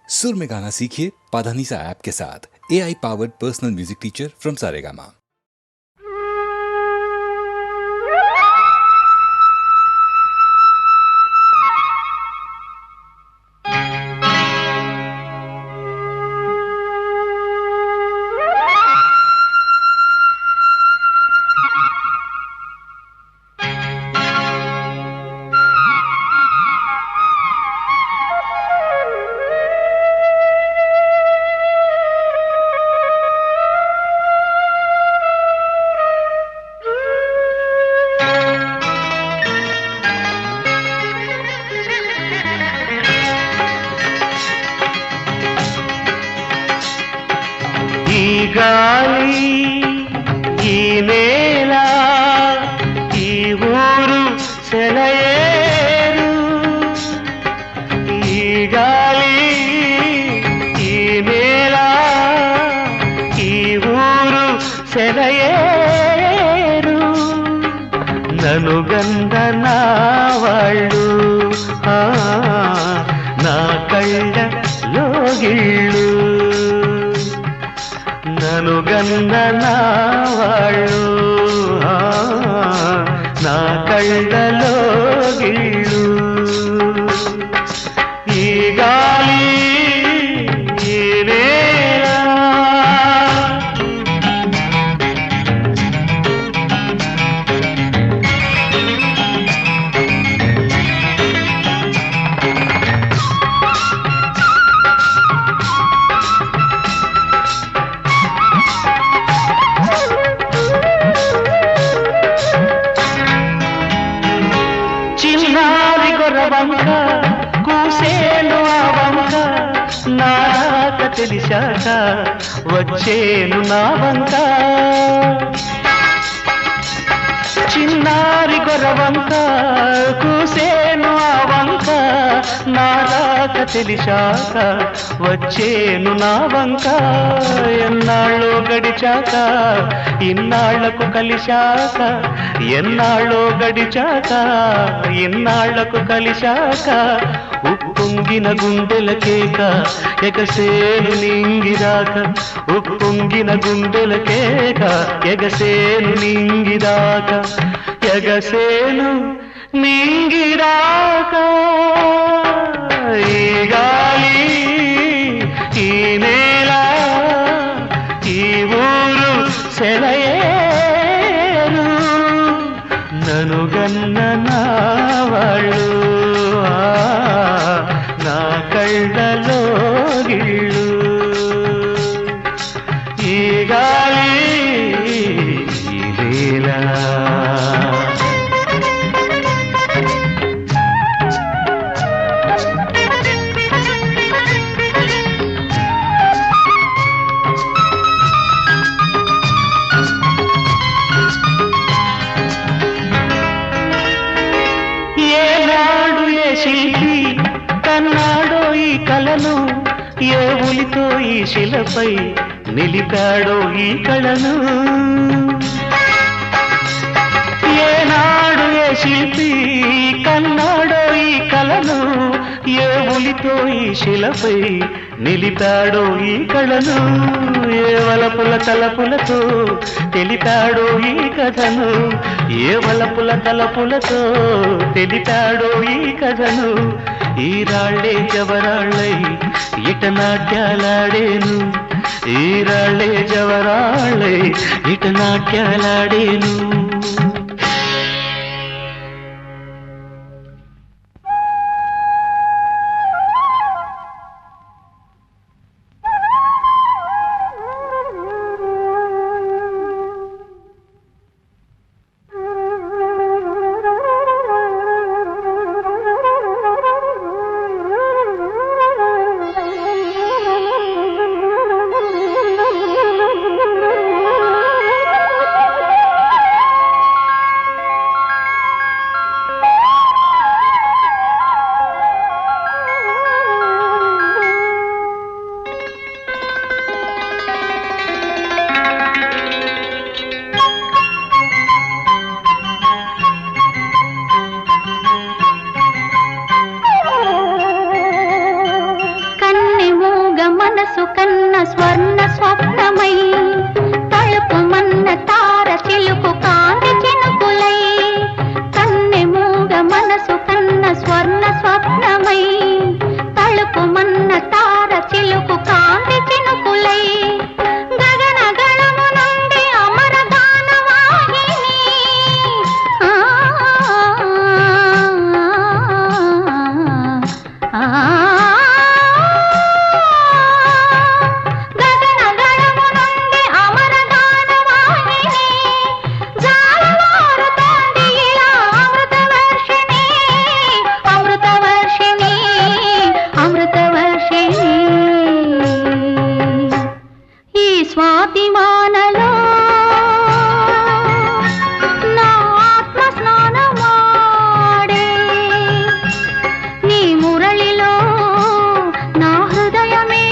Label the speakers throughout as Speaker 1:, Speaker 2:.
Speaker 1: सुर में गाना सीखिए पाधानीसा ऐप के साथ। AI powered personal music teacher from Saregama.
Speaker 2: గాలి ఈ నేల ఈ ఊరు సెలయేరు ఈ గాలి ఈ నేల ఈ ఊరు సెలయేరు నన్ను గంధనా వాళ్ళు నా కళ్ళలో గిళ్ళు నన్ను గంధనా వాళ్ళు నా కళ్ళలో గిళ్ళు ఈ గాలి ఈ నేల చిన్నారి గొర్రవంక కూసేను ఆ వంక నా రాక తెలిసాక వచ్చేను నా వంక చిన్నారి గొర్రవంక కూసేను ఆ వంక నా రాక తెలిసాక వచ్చేను నా వంక ఎన్నాళ్ళో గడిచాక ఇన్నాళ్లకు కలిశాక ఎన్నాళ్ళో గడిచాక ఇన్నాళ్లకు కలిశాక ఉప్పొంగిన గుండెల కేక ఎగసేను నింగిరాక ఉప్పొంగిన గుండెల కేక ఎగసేను నింగిరాక ఎగసేను నింగిరాక ఈ గాలి ఈ నేల ఈ ఊరు సెలయేరు నన్ను గన్ననా వాళ్ళు నా కళ్ళలో గిళ్ళు ఈ గాలి ఈ నేల శిల్పి కన్నాడో ఈ కళను ఏ ఉలితో ఈ శిలపై నిలిపాడో ఈ కళను ఏనాడు ఏ శిల్పి కన్నాడో ఈ కళను ఏ ఉలితో ఈ శిలపై నిలిపాడో ఈ కళను ఏ వలపుల తలపులతో తెలిపాడో ఈ కథను ఏ వలపుల తలపులతో తెలిపాడో ఈ కథను ఈ రాళ్ళే జవరాళ్ళై ఇట నాట్యాలాడేను ఈ రాళ్ళే జవరాళ్ళై ఇట నాట్యాలాడేను
Speaker 3: స్వర్ణ స్వప్నమై తళుకుమన్న తార చిలుకు కాంతి చినుకులై కన్నె మూగ మనసు కన్న స్వర్ణ స్వప్నమై తళుకుమన్న తార చిలుకు కాంతి చినుకులై గగన గణము నుండి అమర గానవాహిని గగన గణము నుండి అమర గానవాహిని జాలవారుతోంది ఇలా అమృత వర్షిణి అమృత వర్షిణి అమృత వర్షిణి ఈ స్వాతి వానలో నా ఆత్మ స్నానమాడే నీ మురళిలో నా హృదయమే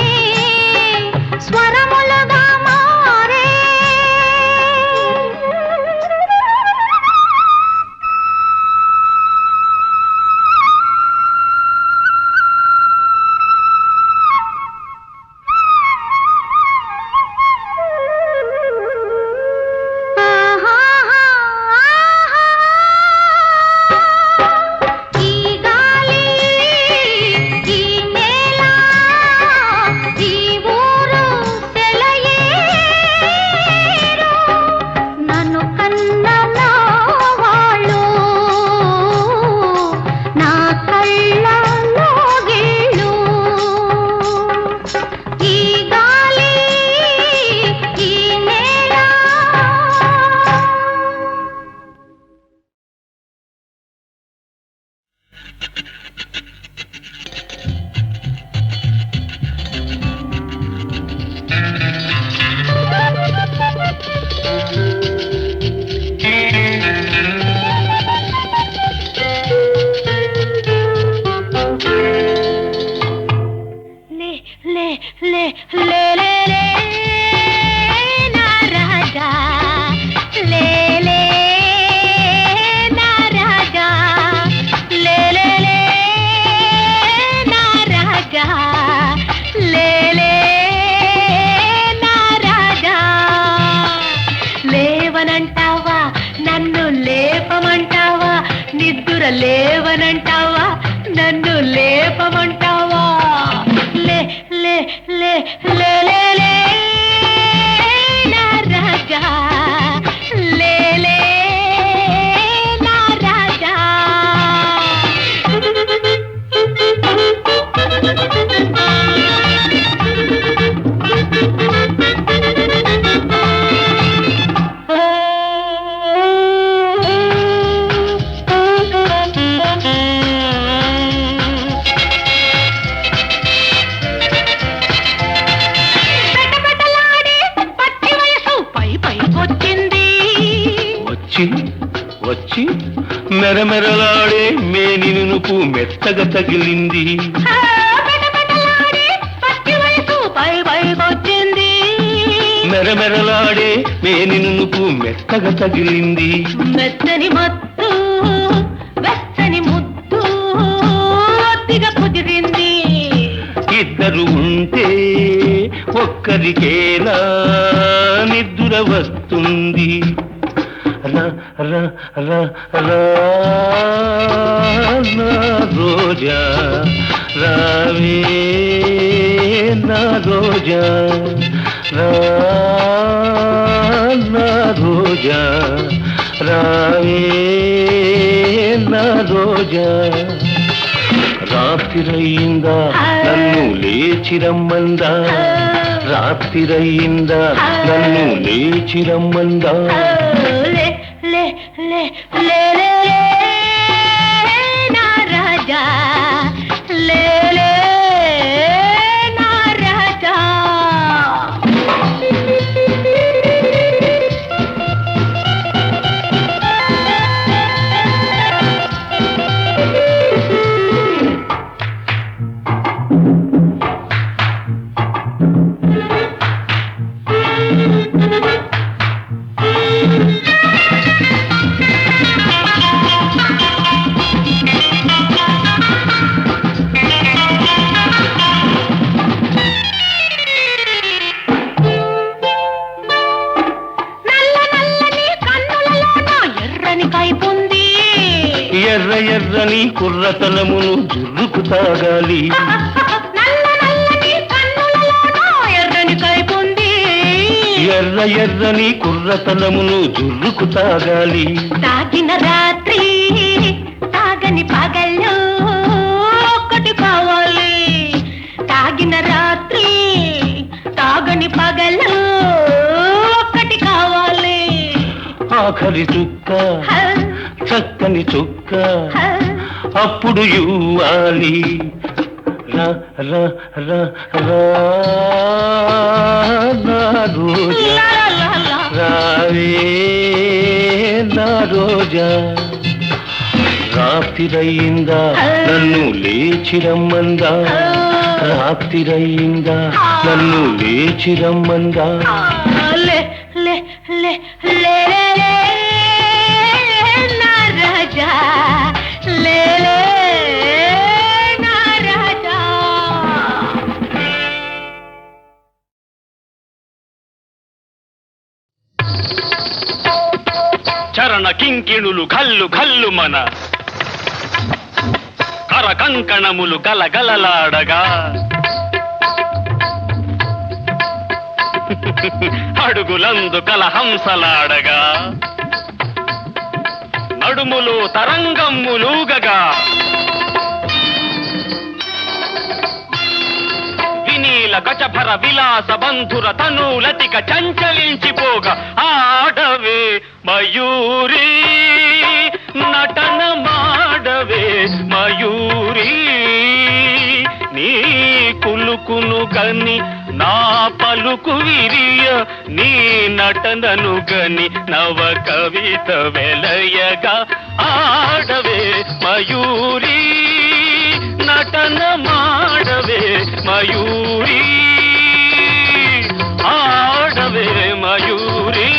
Speaker 3: స్వరములుగా మారే ఈ గాలి ఈ నేల ఈ ఊరు సెలయేరు నన్ను కన్న నా వాళ్ళు నా కళ్ళలో గిళ్ళు ఈ గాలి ఈ నేల లే లే లే లే లే లే నా రాజా లే లే నా రాజా లే లే లే నా రాజా లే లే నా రాజా లేవనంటావా నన్ను లేపమంటావా నిద్దుర లేవనంటావా నన్ను లేపమంటావా లే లే లే లే లే లే నా రాజా లే లే నా రాజా పెట్టపెట్టలాడే పచ్చి వయసు పై పైకొచ్చింది
Speaker 2: వచ్చి వచ్చి మెరమెరలాడే మేని నునుపు మెత్తగా తగిలింది
Speaker 3: పెట్టపెట్టలాడే పచ్చి వయసు పై పైకొచ్చింది
Speaker 2: మెరమెరలాడే మేని నునుపు మెత్తగా తగిలింది
Speaker 3: మెత్తని మత్తు వెచ్చని ముద్దు ఒత్తిగా కుదిరింది
Speaker 2: ఇద్దరు ఉంటే ఒక్కరికేలా నిద్ర వస్తుంది రా రా రా రా నా రోజా రావే నా రోజా రా నా రోజా రావే నా రోజా రాత్రిరయ్యిందా నన్ను లేచిరమ్మందా రాత్రిరయ్యిందా నన్ను లేచిరమ్మందా
Speaker 3: లే లే లే లే లే లే నా రాజా లే లే నా రాజా
Speaker 2: నీ కుర్రతనమును జుర్రుకు తాగాలి.
Speaker 3: నల్ల నల్లని కన్నులలోనో ఎర్రని కైపుంది.
Speaker 2: ఎర్ర ఎర్రని కుర్రతనమును జుర్రుకు తాగాలి.
Speaker 3: తాగిన రాత్రి తాగని పగళ్ళు ఒక్కటి కావాలి. తాగిన రాత్రి తాగని పగళ్ళు ఒక్కటి కావాలి.
Speaker 2: ఆఖరి చుక్క చక్కని చుక్క అప్పుడు ఇవ్వాలి. రా రా రా రా నా రోజా రావే నా రోజా. రాత్రిరయిందా నన్ను లేచి రమ్మందా. రాత్రిరయిందా నన్ను లేచి రమ్మందా.
Speaker 3: లే లే లే లే లే నా రాజా లే లే నా రాజా.
Speaker 4: చరణ కింకిణులు ఘల్లు ఘల్లు మన కర కంకణములు గలగలలాడగా అడుగులందు కలహంసలాడగా నడుములు తరంగమ్ములూగగా వినీల గజభర విలాస బంధుర తనూలతిక చంచలించిపోగా ఆడవే మయూరి నటన మాడవే మయూరి. నీ కులుకును గని నా పలుకు విరియ నీ నటనను గని నవ కవిత వెలయగా ఆడవే మయూరి నటన మాడవే మయూరి ఆడవే మయూరి.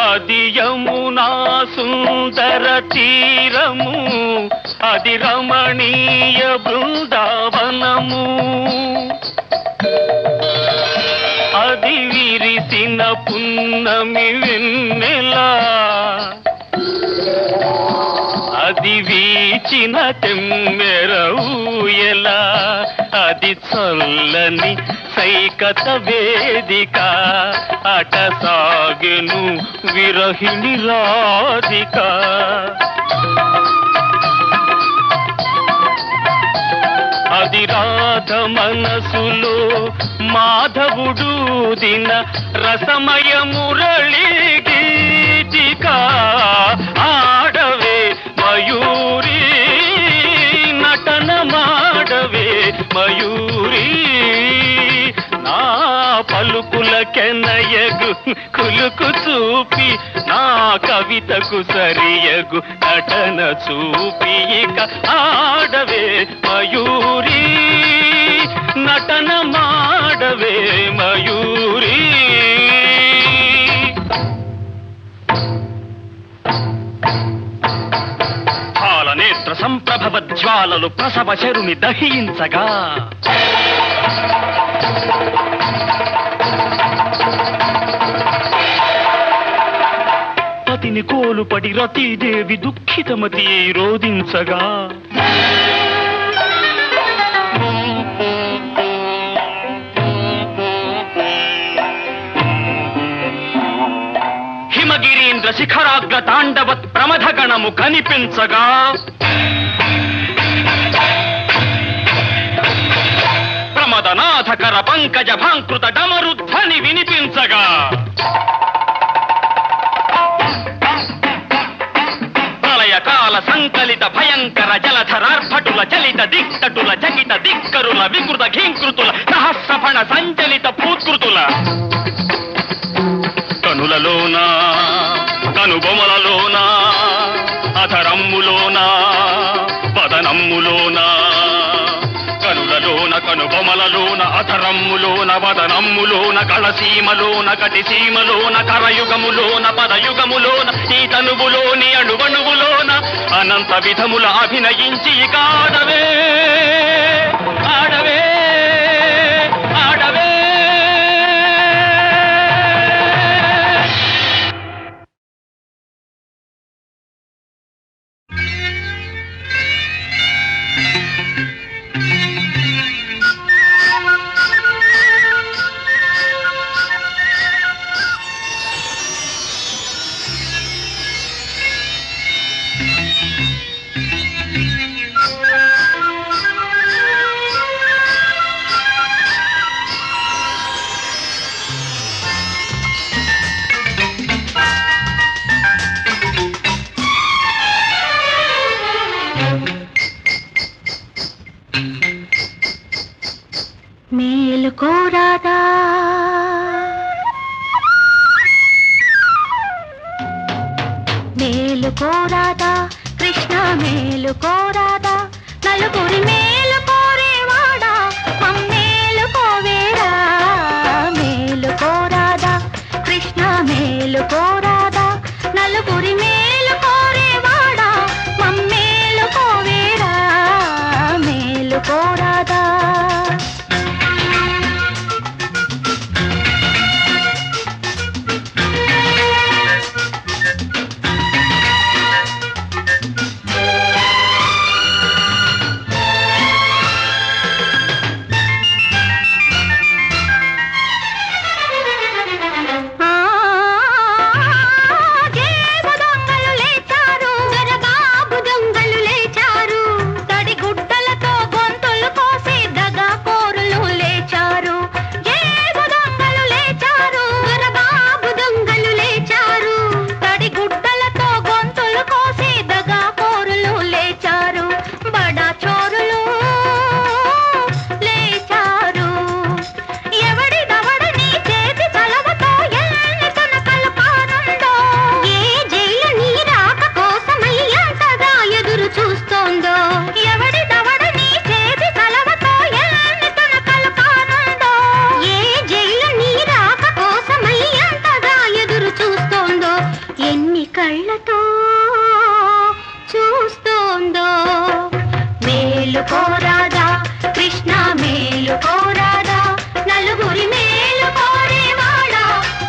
Speaker 4: అది యమునా సుందర తీరము అది రమణీయ బృందావనము. అది విరిసిన పున్నమి వెన్నెలా అది వీచిన తెమ్మెర ఊయలా. అది చల్లని సైకత వేదిక అట సాగెను విరహిణి రాధిక. అది రాధ మనసులో మాధవుడు దిన రసమయ మురళి గీతిక. ఆడవే మయూరి నటన మాడవే మయూరి. నా పలుకుల కెనయగు కులుకు చూపి నా కవితకు సరియగు నటన చూపి ఇక ఆడవే మయూరి నటన మాడవే మయూరి. పాలనేత్ర సంప్రభవ జ్వాలలు ప్రసవ శరుని దహించగా పతిని కోలుపడి రతీదేవి దుఃఖితమతి రోధించగా హిమగిరీంద్ర శిఖరాగ్ర తాండవత్ ప్రమథగణము కనిపించగా ప్రమదనాథకర పంకజ భాంకృత డమరుధ్వని వినిపించగా ప్రళయకాల సంకలిత భయంకర జలధరార్భటుల చలిత దిక్తటుల చకిత దిక్కరుల వికృత ఘీంకృతుల సహస్రఫణ సంచలిత పూత్కృతుల కనులలోనా కనుబొమలలోనా అధరమ్ములోనా పదనమ్ములోనా కనులలోన కనుబొమలలోన అధ కరమ్ములోన వదనమ్ములోన కళసీమలోన కటిసీమలోన కరయుగములోన పదయుగములోన ఈ తనువులోని అణువణువులోన అనంత విధముల అభినయించి ఇక ఆడవే ఆడవే ఆడవే.
Speaker 3: మేలుకోరాదా మేలుకోరాదా కృష్ణ మేలుకోరాదా నలుగురి మేలు కోరేవాడా మమ్మేలుకోవేరా మేలుకోరాదా కృష్ణ మేలుకోరాదా నలుగురి మేలు కోరేవాడా మమ్మేలుకోవేరా మేలుకోరాదా. మేలుకోరాదా కృష్ణ మేలుకోరాదా నలుగురి మేలు కోరేవాడా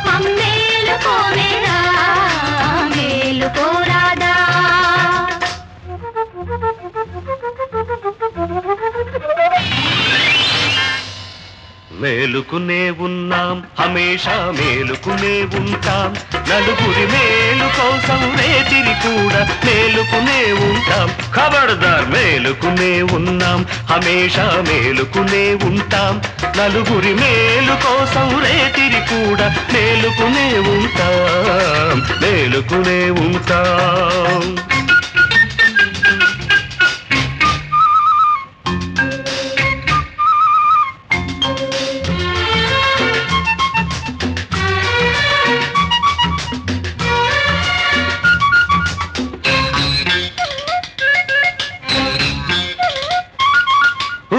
Speaker 3: మమ్మేలుకోవేరా మేలుకోరాదా.
Speaker 2: మేలుకునే ఉన్నాం హమేషా మేలుకునే ఉంటాం నలుగురి మేలు కోసం రేతిరి కూడా మేలుకునే ఉంటాం ఖబర్దార్ మేలుకునే ఉన్నాం హమేషా మేలుకునే ఉంటాం నలుగురి మేలు కోసం రేతిరి కూడా మేలుకునే ఉంటాం మేలుకునే ఉంటాం.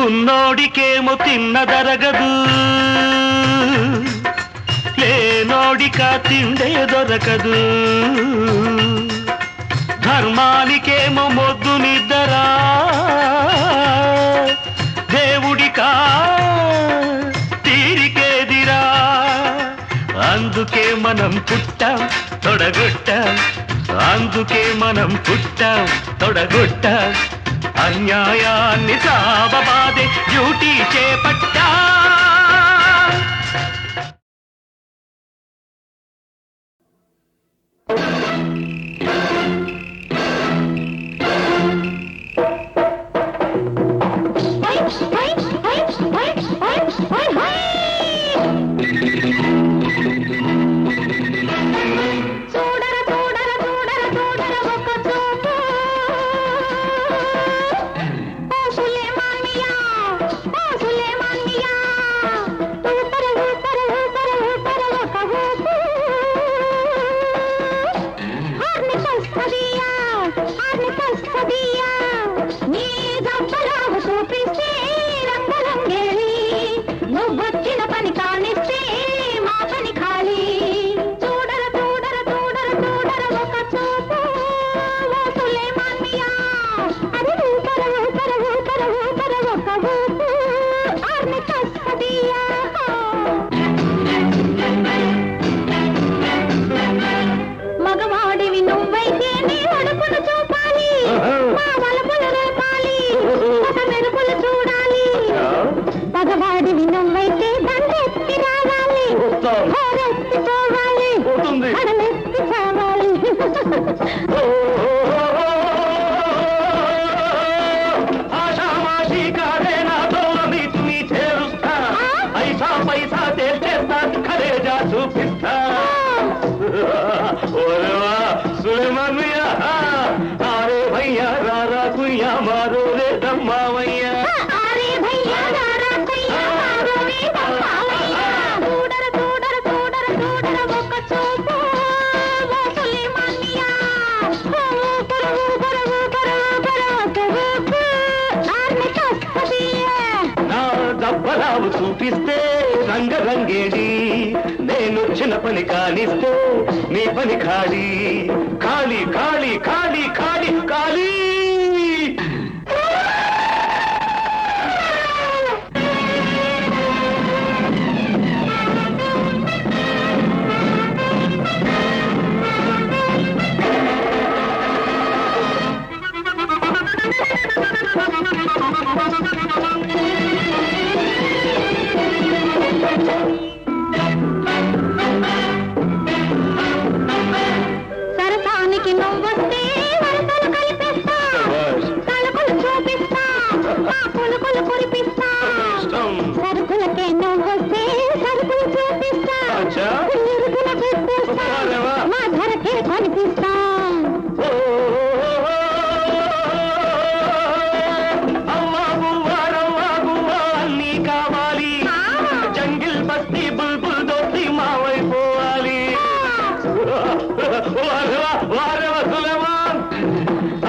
Speaker 2: ఉన్నోడికేమో తిన్నదరగదు లేనోడిక తిండే దొరకదు ధర్మానికేమో మొద్దు నిద్దరా దేవుడికా తీరికేదిరా అందుకే మనం పుట్టాం తొడగొట్టాం అందుకే మనం పుట్టాం తొడగొట్టాం అన్యాయాన్ని సావబాదే డ్యూటీ చేపట్టా.
Speaker 3: సులేమానియా
Speaker 2: వస్తాం.
Speaker 3: హోరెత్తిపోవాలి,
Speaker 2: పోతుంది.
Speaker 3: కడలెత్తి చావాలి.
Speaker 2: ఆషామాషి కాదే నాతో నీతిని చేరుస్తా, ఐసా పైసా తేల్చేస్తా, ఖలేజా చూపిస్తా. ఓరేవా సులేమాన్ మియా, అరే భయ్యా రారా కుయ్యా మారో రే దమ్మావయ్యా.
Speaker 3: అరే భయ్యా రారా కుయ్యా మారో రే దమ్మావయ్యా. చూడర చూడర చూడర చూడర ఒక చూపు ఓ సులేమాన్ మియా. పరవు పరవు పరవు పరవు పరవు ఆర్ని కస్తదియే.
Speaker 2: నా దబ్బలావు చూపిస్తే రంగరంగేడి, నేనొచ్చిన పని కానిస్తే నీ పని ఖాళీ. ఖాళీ ఖాళీ ఖాళీ ఖాళీ ఖాళీ.
Speaker 3: సరసానికి నువ్వొస్తే వరసలు కల్పిస్తా, తలుపులు చూపిస్తా, మా పులుకులు కురిపిస్తా. సరుకులకే నువ్వొస్తే సరుకులు చూపిస్తా,
Speaker 2: అచ్చా.
Speaker 3: ఇరుకుల పెట్టిస్తా,
Speaker 2: అరేవా.
Speaker 3: మా ధరకే కనిపిస్తా.
Speaker 2: అమ్మా గువ్వా రవ్వా గువ్వా అన్నీ కావాలి, జంగిల్ బస్తీ బుల్బుల్ దోస్తి మావైపోవాలి. వారేవా వారేవా సులేమాన్,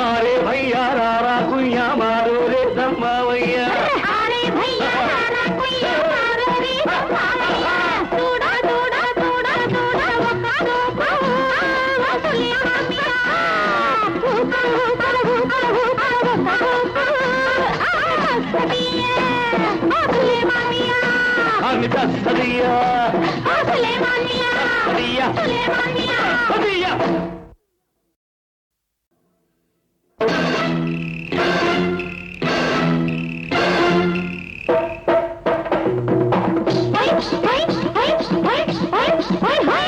Speaker 2: అరే భయ్యా రారా కుయ్యా మారో రే దమ్మావయ్యా.
Speaker 3: అరే భయ్యా రారా కుయ్యా మారో రే దమ్మావయ్యా. చూడ చూడ చూడ చూడ ఒక రూపం ఓ సులేమాన్ మియా. ఊపర ఊపర ఊపర ఊపర ఒక రూపం కస్తదియే. ఓ సులేమాన్ మియా.
Speaker 2: అని కస్తదియా
Speaker 3: ఓ సులేమాన్ మియా.
Speaker 2: కస్తదియా
Speaker 3: సులేమాన్ మియా.
Speaker 2: కస్తదియా.
Speaker 3: హై హై హై హై హై హై హై.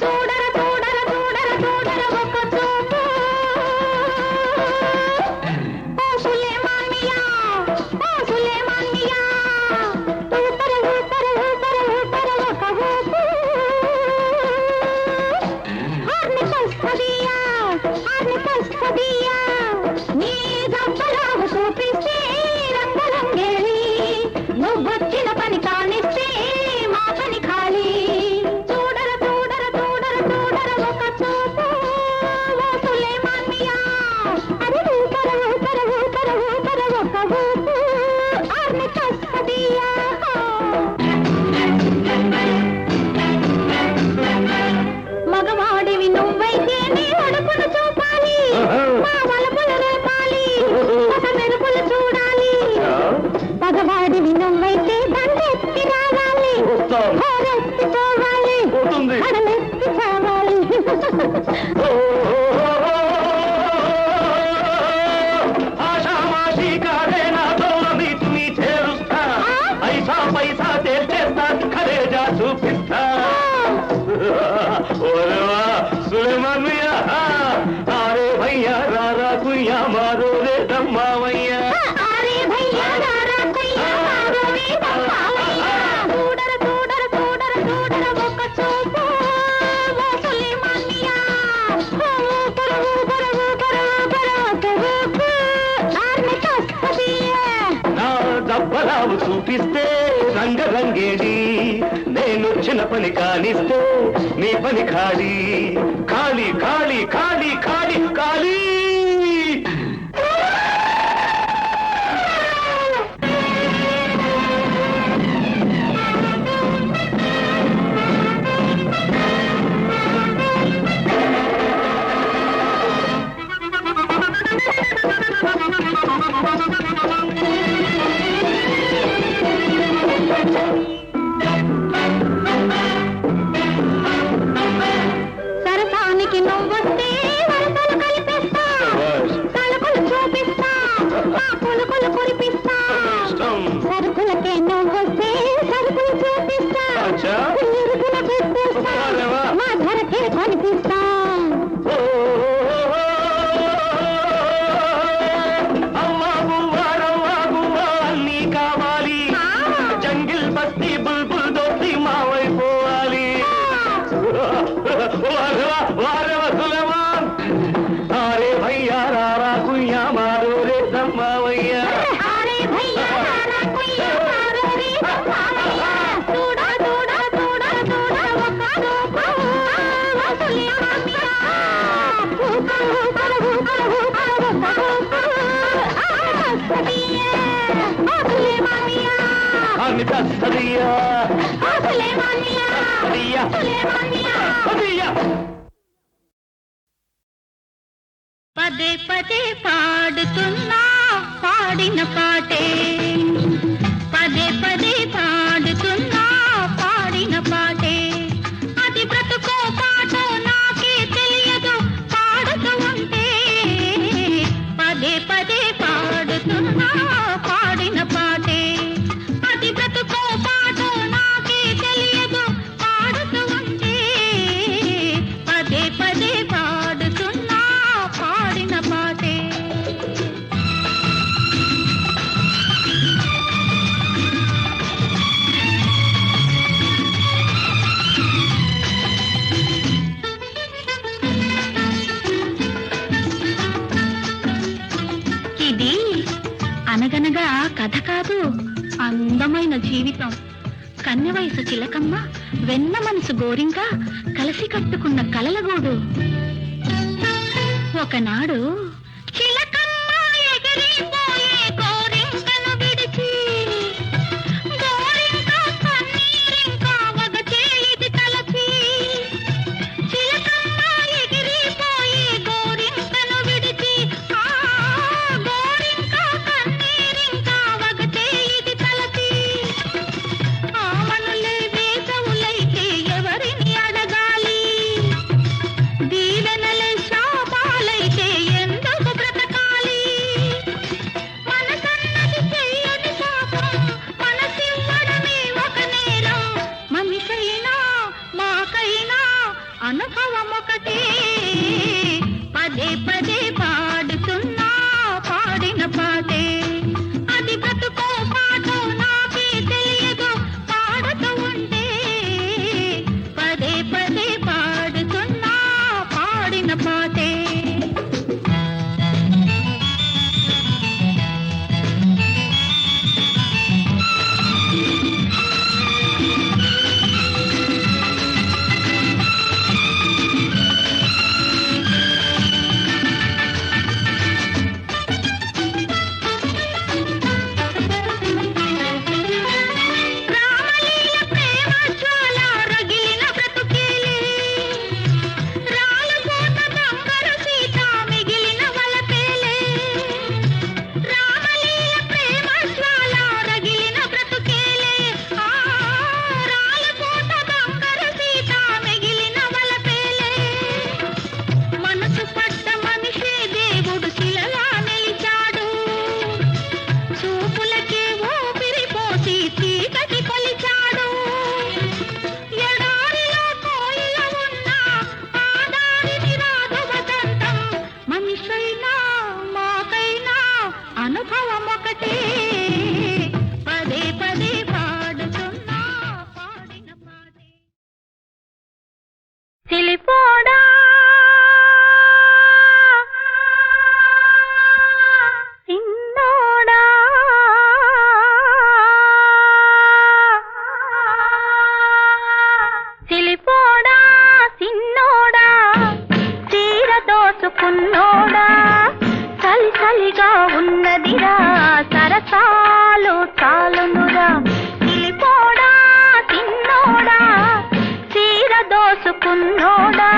Speaker 3: చూడర చూడర చూడర చూడర ఒక చూపు ఓ సులేమాన్ మియా. ఓ సులేమాన్ మియా. ఊపర ఊపర ఊపర ఊపర ఒక ఊపు ఆర్ని కస్తదియా, ఆర్ని కస్తదియా. నీ దబ్బలావు చూపిస్తే రంగరంగేలి, నువ్వొచ్చిన పని కానిస్తే మా పని ఖాళీ. చూడర చూడర చూడర చూడర ఒక చూపు ఓ సులేమాన్ మియా. అరే ఊపర ఊపర ఊపర ఊపర ఒక ఊపు ఆర్ని కస్తదియా. మగవాడివి నువ్వైతే నీ అడుపును చూపాలి, మా వలపులు రేపాలి, ఒక మెరుపులు చూడాలి. మగవాడివి నువ్వైతే దండెత్తి రావాలి,
Speaker 2: వస్తాం.
Speaker 3: హోరెత్తిపోవాలి,
Speaker 2: పోతుంది.
Speaker 3: కడలెత్తి చావాలి.
Speaker 2: ఆషామాషి కాదే నాతో నీతిని చేరుస్తా, ఐసా పైసా తేల్చేస్తా, ఖలేజా చూపిస్తా. ఓరేవా సులేమాన్ మియా, అరే భయ్యా రారా కుయ్యా మారో రే దమ్మావయ్యా.
Speaker 3: అరే భయ్యా రారా కుయ్యా మారో రే దమ్మావయ్యా. చూడర చూడర చూడర చూడర ఒక చూపు ఓ సులేమాన్ మియా. ఊపర ఊపర ఊపర ఊపర ఒక ఊపు ఆర్ని కస్తదియే.
Speaker 2: నా దబ్బలావు చూపిస్తే రంగరంగేడి, నేనొచ్చిన పని కానిస్తే నీ పని ఖాళీ. ఖాళీ ఖాళీ ఖాళీ ఖాళీ ఖాళీ.
Speaker 3: సరసానికి నువ్వొస్తే
Speaker 2: నిత సదియా
Speaker 3: సులేమానియా
Speaker 2: సదియా
Speaker 3: సులేమానియా
Speaker 2: సదియా
Speaker 3: పదే పదే పాడుతున్నా పాడిన పాటే పదే పదే పాడుతున్నా పాడిన పాటే అది బ్రతుకో పాటో నాకే తెలియదు పాడుతూ ఉంటే పదే పదే పాడుతున్నా పాడిన పాటే అది బ్రతుకో పాటో నాకే తెలియదు పాడుతూ ఉంటే పదే పదే పాడుతున్నా పాడిన పాటే ఇది అనగనగా కథ కాదు అందమైన జీవితం కన్నె వయసు చిలకమ్మ వెన్న మనసు గోరింక కలిసి కట్టుకున్న కలలగూడు ఒకనాడు చిలకమ్మ ఎగిరిపోయే గోరింకను విడిచి గోరింక కన్నీరింక వగచే ఇది తలచి చిలకమ్మ ఎగిరిపోయే గోరింకను విడిచి ఆ గోరింక కన్నీరింక వగచే ఇది తలచి ఆమనులే వేసవులైతే ఎవరిని అడగాలి దీవెనలే శాపాలైతే ఎందుకు బ్రతకాలి మనసన్నది చెయ్యని పాపం మనసివ్వడమే ఒక నేరం మనిషైనా మాకైనా అనుభవం ఒకటే పదే పదే పాడుతున్నా పాడిన పాటే అది బ్రతుకో పాటో నాకే తెలియదు పాడుతూ ఉంటే పదే పదే పాడుతున్నా పాడిన పాటే రామలీల ప్రేమ జ్వాల రగిలిన బ్రతుకేలే రాలపోత బంగారు సీత మిగిలిన వలపేలే రామలీల ప్రేమ జ్వాల రగిలిన బ్రతుకేలే ఆ రాలపోత బంగారు సీత మిగిలిన వలపేలే మనసు పడ్డ మనిషే దేవుడు శిలలా నిలిచాడు చూపులకే ఊపిరి పోసి చీకటి కొలిచాడు ఎడారిలో కోయిల ఉన్నా ఆ దారిని రాదు వసంతం మనిషైనా మాకైనా అనుభవం ఒకటే పదే పదే పాడుతున్నా పాడిన పాటే సిలిపోడా సిన్నోడా సిలిపోడా సిన్నోడా చీర దోచుకున్నోడా చలి చలిగా ఉన్నదిరా సరసాలు చాలునురా సిలిపోడా సిన్నోడా చీర దోచుకున్నోడా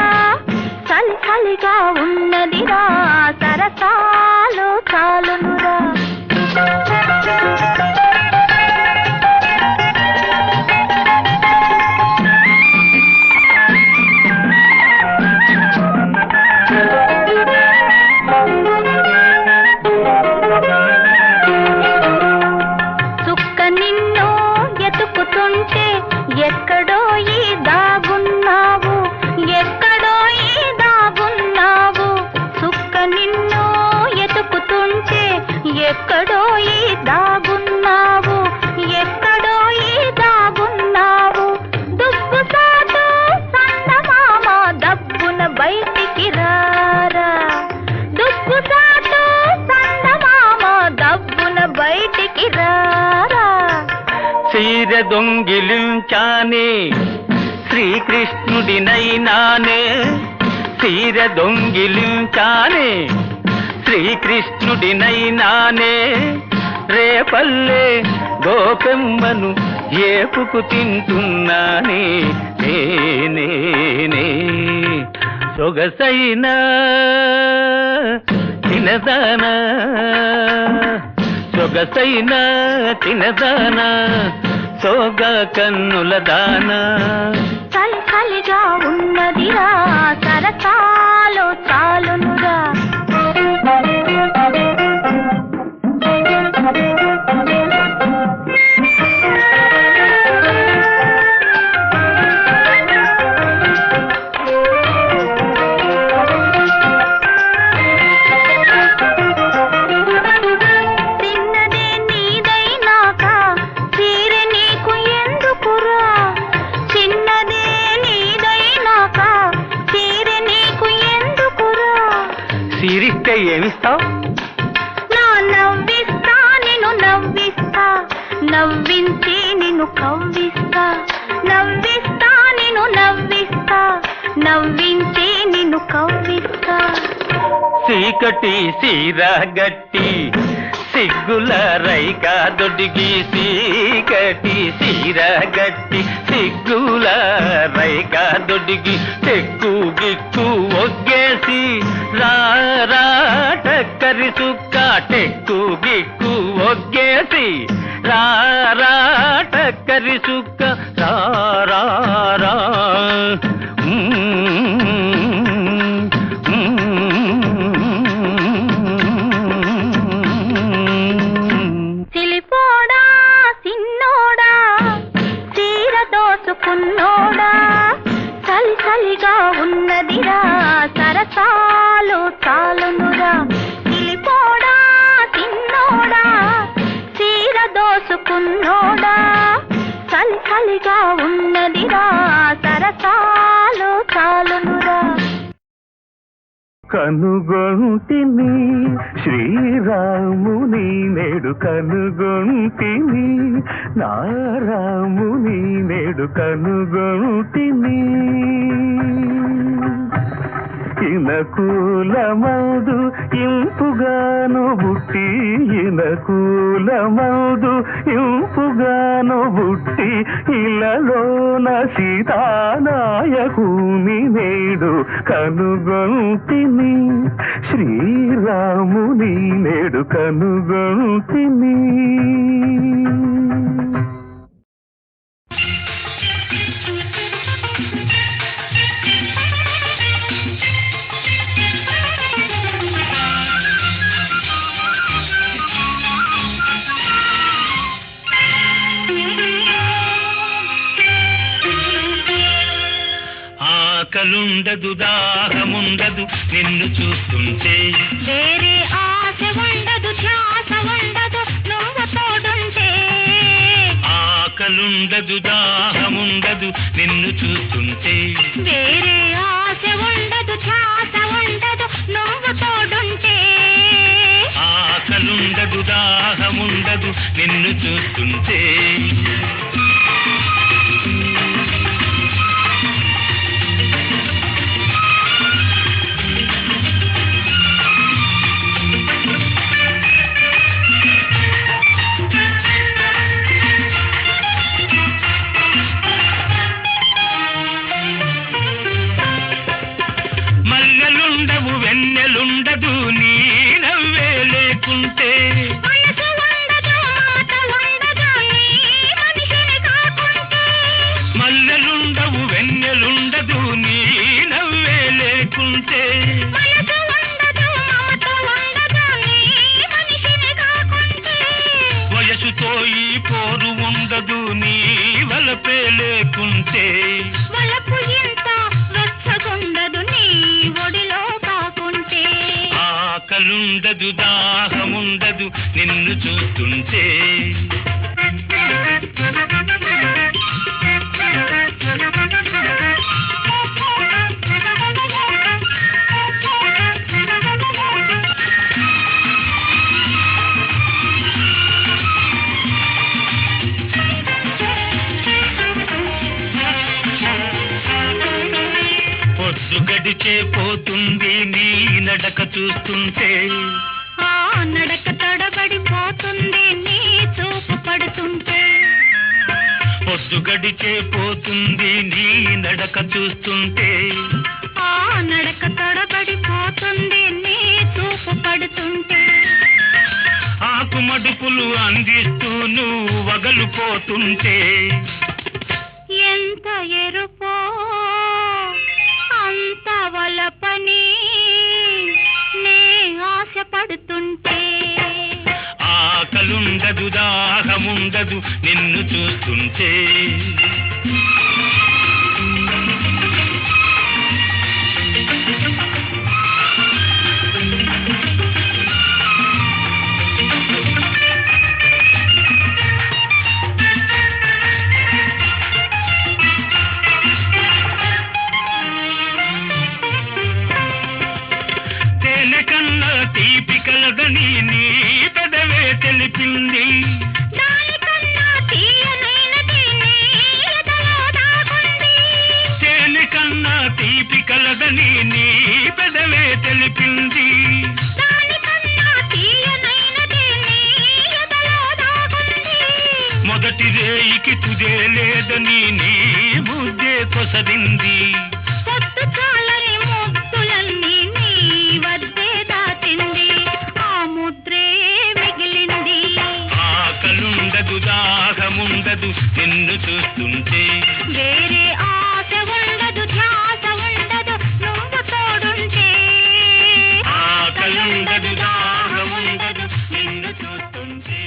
Speaker 3: చలి చలిగా ఉన్నదిరా సరసాలు చాలునురా చుక్క నిన్ను ఎతుకుతుంటే ఎక్కడో ఈ దాగున్నావు ఎక్కడో ఈ దాగున్నావు చుక్క నిన్ను ఎతుకుతుంటే ఎక్కడో ఈ దాగున్నావు ఎక్కడో ఈ దాగున్నావు దుబ్బు సాటు సందమామ దబ్బున బయటికి రారా దుబ్బు సాటు సందమామ దబ్బున బయటికి రారా
Speaker 2: చీర దొంగిలించానే శ్రీకృష్ణుడినైనానే చీర దొంగిలించానే శ్రీకృష్ణుడినైనానే రేపల్లే గోపెమ్మను ఏపుకు తింటున్నానే నేనే సొగసైన తినదానా సొగసైన తినదానా సోగా కన్నుల దానా
Speaker 3: చలి చలిగా ఉన్నదిరా సరసాలో చాలునురా
Speaker 2: సిరిస్తే ఏమిస్తావు
Speaker 3: నా నవ్విస్తా నిన్ను నవ్విస్తా నవ్వించి నిన్ను కవ్విస్తా నవ్విస్తా నిన్ను నవ్విస్తా నవ్వించి నిన్ను కవ్విస్తా
Speaker 2: చీకటి సీరా గట్టి సిగ్గుల రైకా దొడిగి చీకటి సీరా గట్టి సిగ్గుల రైకా దొడిగి టెక్కు గిక్కు ఒగ్గేసి రారా టక్కరి సుక్క టెక్కు గిక్కు ఒగ్గేసి రారా టక్కరి సుక్క రారా
Speaker 3: సిలిపోడా సిన్నోడా చీర దోచుకున్నోడా చలి చలిగా ఉన్నదిరా సరసాలు చాలునురా సిలిపోడా సిన్నోడా చీర దోచుకున్నోడా చలి చలిగా ఉన్నదిరా సరసాలు చాలునురా
Speaker 2: కనుగొంటిని శ్రీరాముని నేడు కనుగొంటిని నారాముని నేడు కనుగొంటిని ఇనకూలమౌదు ఇంపుగాను బుట్టి ఇనకూలమౌదు ఇంపుగాను బుట్టి ఇలలోన సీతానాయకుని నేడు కనుగొంటిని శ్రీరాముని నేడు కనుగొంటిని ఆకలుండదు దాహముండదు నిన్ను చూస్తుంటే
Speaker 3: వేరే ఆశ ఉండదు ధ్యాస ఉండదు నువ్వు తోడుంటే
Speaker 2: ఆకలుండదు దాహముండదు నిన్ను చూస్తుంటే
Speaker 3: వేరే ఆశ ఉండదు ధ్యాస ఉండదు నువ్వు తోడుంటే
Speaker 2: ఆకలుండదు దాహముండదు నిన్ను చూస్తుంటే మల్లెలుండవు వెన్నెలుండదు నీ నవ్వే లేకుంటే
Speaker 3: మనసు ఉండదు మాట ఉండదు నీ మనిషిని కాకుంటే
Speaker 2: మల్లెలుండవు వెన్నెలుండదు నీ నవ్వే లేకుంటే
Speaker 3: మనసు ఉండదు మాట ఉండదు నీ మనిషిని కాకుంటే
Speaker 2: వయసుతో ఈ పోరు ఉండదు నీ వలపే లేకుంటే
Speaker 3: వలపు ఇంత వెచ్చగుండదు నీ ఒడిలో కాకుంటే
Speaker 2: ఆకలుండదు దాహముండదు నిన్ను చూస్తుంటే పొద్దు గడిచే పోతుంది నీ నడక చూస్తుంటే
Speaker 3: ఆ నడక తడబడిపోతుంది నీ చూపు పడుతుంటే
Speaker 4: పొద్దు గడిచే పోతుంది నీ నడక చూస్తుంటే,
Speaker 3: ఆ నడక తొడబడిపోతుంది నీ చూపు పడుతుంటే,
Speaker 4: ఆకు మడుపులు అందిస్తూ నువ్వు వగలుపోతుంటే,
Speaker 3: ఎంత ఎరుపో అంత వలపని నే ఆశపడుతుంటే,
Speaker 4: ఆకలుండదు దాహముండదు నిన్ను చూస్తుంటే. తేనె కన్నా తీపి కలదని నీ పెదవే తెలిపింది,
Speaker 3: దానికన్నా తీయనైనది నీ ఎదలో దాగుంది,
Speaker 4: తేనె కన్నా తీపి కలదని నీ పెదవే తెలిపింది,
Speaker 3: దానికన్నా తీయనైనది నీ ఎదలో దాగుంది,
Speaker 4: మొదటి రేయికి తుదే లేదని నీ ముద్దే కొసరింది,
Speaker 3: పొద్దు చాలని ముద్దులన్నీ నీ వద్దే దాటింది, ఆ ముద్రే మిగిలింది,
Speaker 4: ఆకలుండదు దాహముండదు నిన్ను చూస్తుంటే,
Speaker 3: వేరే ఆశ ఉండదు ధ్యాస ఉండదు నువ్వు తోడుంటే,
Speaker 4: ఆకలుండదు దాహముండదు
Speaker 3: నిన్ను చూస్తుంటే.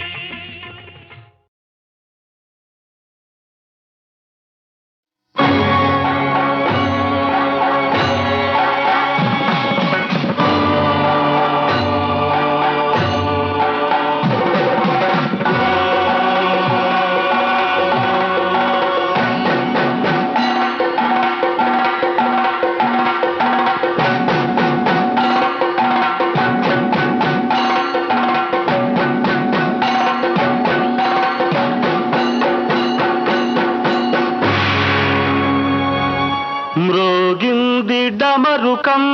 Speaker 2: మ్రోగింది డమరుకం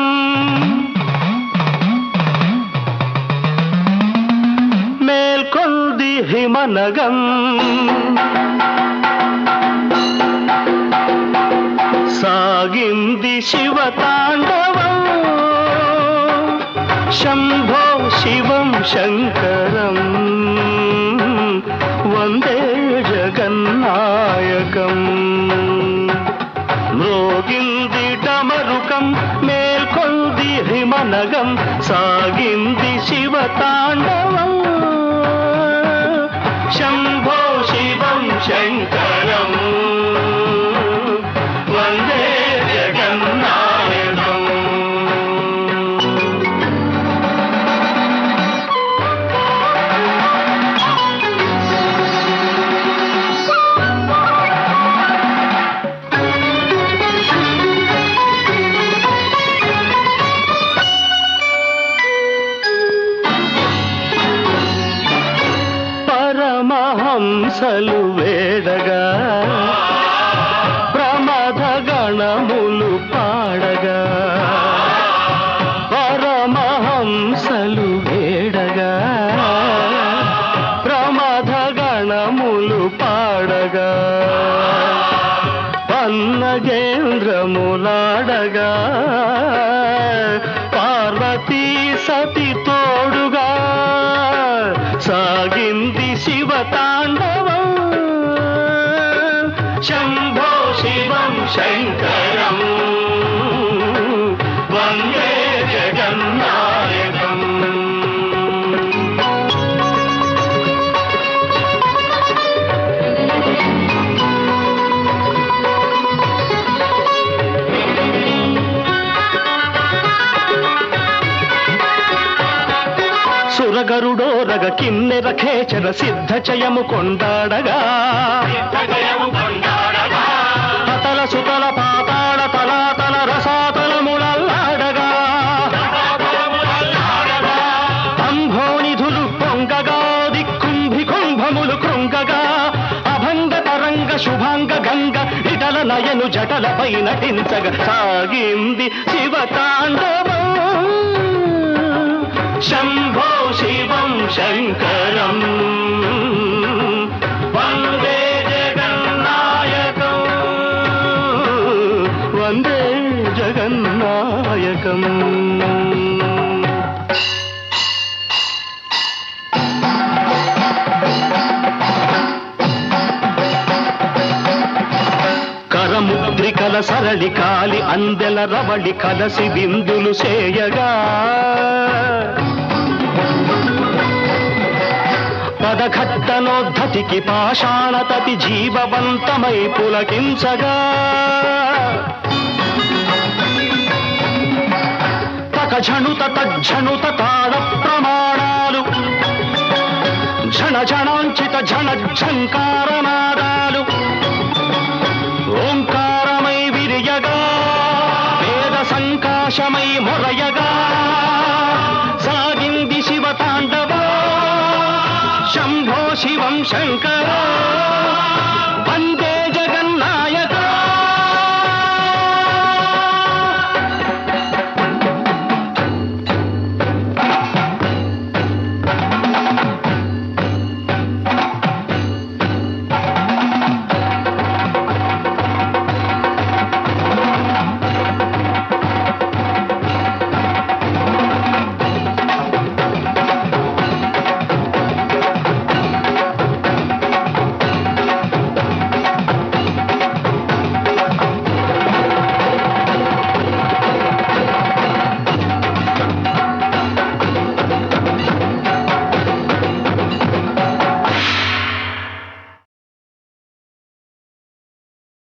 Speaker 2: మేల్కొంది హిమనగం, సాగింది శివతాండవం, శంభో శివం శంకరం వందే జగన్నాయకం. మ్రోగింది డమరుకం మేల్కొంది హిమనగం, సాగింది శివతాండవం, శంభో శివం శంకరం వందే జగన్నాయకం. పరమహంసలు వేడగా ప్రమథ గణములు పాడగా, పరమహంసలు వేడగా ప్రమథ గణములు పాడగా, పన్నగేంద్రములాడగా పార్వతీ సతి తోడుగా, సాగింది శివతాండవం, శంభో శివం శంకరం వందే జగన్నాయకం. సురగరుడోరగ కిన్నెర ఖేచర సిద్ధ చయము కొండాడగా, అతల సుతల పాతాళ తలాతల రసాతలములల్లాడగా, అంభోనిధులు పొంగగా దిక్కుంభి కుంభములు కృంగగా, అభంగ తరంగ శుభాంగ గంగ ఇటల నయను జటలపై నటించగా, సాగింది శివతాండవం, శంభో శివం శంకరం వందే జగన్నాయకం. స్వరముద్రికల సరళి కాలి అందెల రవళి కలసి బిందులు చేయగా పదఘట్టనోద్ధతికి పాషాణతతి జీవవంతమై పులకించగా తకఝణుత తజ్ఝణుత తాళ ప్రమాణాలు ఝణ ఝణాంచిత ఝణ ఝంకారనాదాలు ఓంకారమై విరియగా వేద సంకాశమై మొరయగా సాగింది శివ తాండవ శంభో శివం శంకర